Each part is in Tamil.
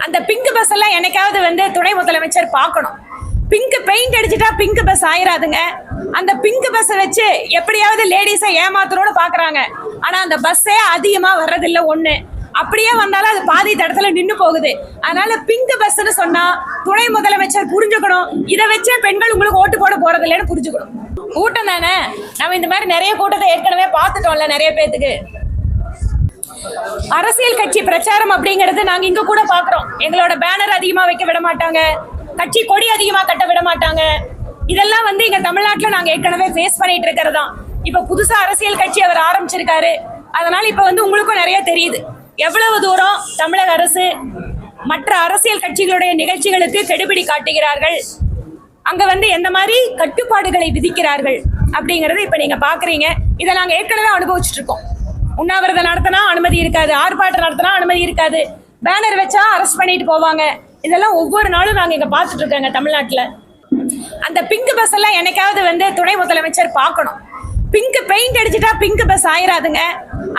அந்த பிங்க் பஸ் எல்லாம் என்னைக்காவது வந்து துணை முதலமைச்சர் பார்க்கணும். பிங்க் பெயிண்ட் அடிச்சுட்டா பிங்க் பஸ் ஆயிராதுங்க. அந்த பிங்க் பஸ் வச்சு எப்படியாவது லேடிஸை ஏமாத்தணும்னு பாக்குறாங்க. ஆனா அந்த பஸ்ஸே அதிகமா வர்றதில்லை. ஒண்ணு அப்படியே வந்தாலும் அது பாதி தடத்துல நின்று போகுது. அதனால பிங்க் பஸ்ன்னு சொன்னா துணை முதலமைச்சர் புரிஞ்சுக்கணும். இதை வச்சே பெண்கள் உங்களுக்கு ஓட்டு போட போறது இல்லைன்னு புரிஞ்சுக்கணும். கூட்டம் தானே, நம்ம இந்த மாதிரி நிறைய கூட்டத்தை ஏற்கனவே பார்த்துட்டோம்ல. நிறைய பேத்துக்கு அரசியல் கட்சி பிரச்சாரம் அப்படிங்கிறது நாங்க இங்க கூட பாக்குறோம். எங்களோட பேனர் அதிகமா வைக்க விட மாட்டாங்க, கட்சி கொடி அதிகமா கட்ட விட மாட்டாங்க. இதெல்லாம் வந்து இங்க தமிழ்நாட்டுல நாங்க ஏற்கனவே ஃபேஸ் பண்ணிட்டு இருக்கிறதா. இப்ப புதுசா அரசியல் கட்சி அவர் ஆரம்பிச்சிருக்காரு. அதனால இப்ப வந்து உங்களுக்கும் நிறைய தெரியுது எவ்வளவு தூரம் தமிழக அரசு மற்ற அரசியல் கட்சிகளுடைய நிகழ்ச்சிகளுக்கு கெடுபிடி காட்டுகிறார்கள், அங்க வந்து எந்த மாதிரி கட்டுப்பாடுகளை விதிக்கிறார்கள் அப்படிங்கறது இப்ப நீங்க பாக்குறீங்க. இதை நாங்க ஏற்கனவே அனுபவிச்சுட்டு இருக்கோம். உண்ணாவிரதம் நடத்தினா அனுமதி இருக்காது, ஆர்ப்பாட்டம் நடத்தினா அனுமதி இருக்காது, பேனர் வச்சா அரெஸ்ட் பண்ணிட்டு போவாங்க. இதெல்லாம் ஒவ்வொரு நாளும் நாங்க இங்க பாத்துட்டு இருக்கோங்க தமிழ்நாட்டுல. அந்த பிங்க் பஸ் எல்லாம் என்னைக்காவது வந்து துணை முதலமைச்சர் பார்க்கணும். பிங்க் பெயிண்ட் அடிச்சுட்டா பிங்க் பஸ் ஆயிராதுங்க.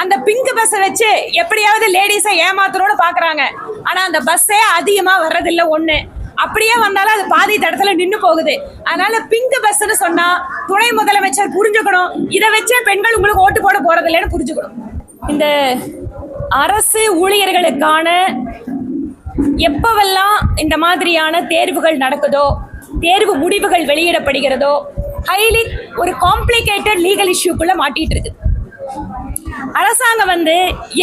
அந்த பிங்க் பஸ் வச்சு எப்படியாவது லேடிஸை ஏமாத்தணும்னு பாக்குறாங்க. ஆனா அந்த பஸ்ஸே அதிகமா வர்றதில்லை. ஒண்ணு அப்படியே வந்தாலும் அது பாதி தடத்துல நின்று போகுது. அதனால பிங்க் பஸ்ன்னு சொன்னா துணை முதலமைச்சர் புரிஞ்சுக்கணும். இதை வச்சே பெண்கள் உங்களுக்கு ஓட்டு போட போறது இல்லைன்னு புரிஞ்சுக்கணும். இந்த அரசு ஊழியர்களுக்கான எப்பவெல்லாம் இந்த மாதிரியான தேர்வுகள் நடக்குதோ, தேர்வு முடிவுகள் வெளியிடப்படுகிறதோ, ஹைலி ஒரு காம்ப்ளிகேட்டட் லீகல் இஷ்யூக்குள்ள மாட்டிட்டு இருக்கு. அரசாங்கம் வந்து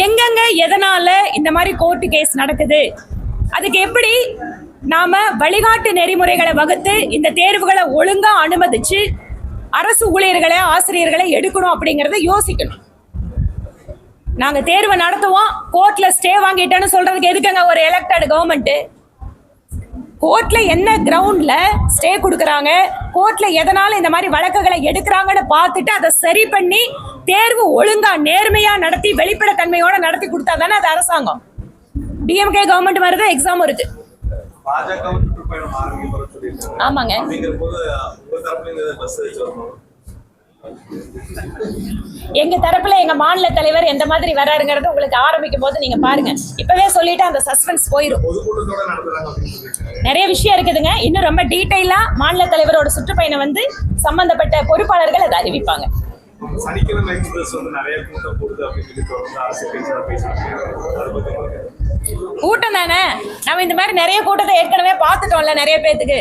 எங்கெங்க எதனால இந்த மாதிரி கோர்ட்டு கேஸ் நடக்குது, அதுக்கு எப்படி நாம வழிகாட்டு நெறிமுறைகளை வகுத்து இந்த தேர்வுகளை ஒழுங்கா அனுமதிச்சு அரசு ஊழியர்களை ஆசிரியர்களை எடுக்கணும் அப்படிங்கறத யோசிக்கணும். நாங்க தேர்வை நடத்துவோம், கோர்ட்ல ஸ்டே வாங்கிட்டேன்னு சொல்றதுக்கு எதுக்குங்க ஒரு எலெக்டட் கவர்மெண்ட்? கோர்ட்ல என்ன கிரவுண்ட்ல ஸ்டே கொடுக்கறாங்க, கோர்ட்ல எதனால இந்த மாதிரி வழக்குகளை எடுக்கிறாங்கன்னு பார்த்துட்டு அதை சரி பண்ணி தேர்வு ஒழுங்கா நேர்மையா நடத்தி வெளிப்படைத்தன்மையோட நடத்தி கொடுத்தா தானே அது அரசாங்கம். டிஎம்கே கவர்மெண்ட் மாதிரி தான் எக்ஸாம் இருக்கு. ஆமாங்க. எங்க தரப்புல எங்க மாநில தலைவர் எந்த மாதிரி வராருங்கிறது உங்களுக்கு ஆரம்பிக்கும் போது நீங்க பாருங்க. இப்பவே சொல்லிட்டு அந்த சஸ்பென்ஸ் போயிடும். நிறைய விஷயம் இருக்குதுங்க. இன்னும் ரொம்ப டீடைலா மாநில தலைவரோட சுற்றுப்பயணம் வந்து சம்பந்தப்பட்ட பொறுப்பாளர்கள் அதை அறிவிப்பாங்க. கூட்டம் தானே, நம்ம இந்த மாதிரி நிறைய கூட்டத்தை ஏற்கனவே பார்த்துட்டோம்ல. நிறைய பேத்துக்கு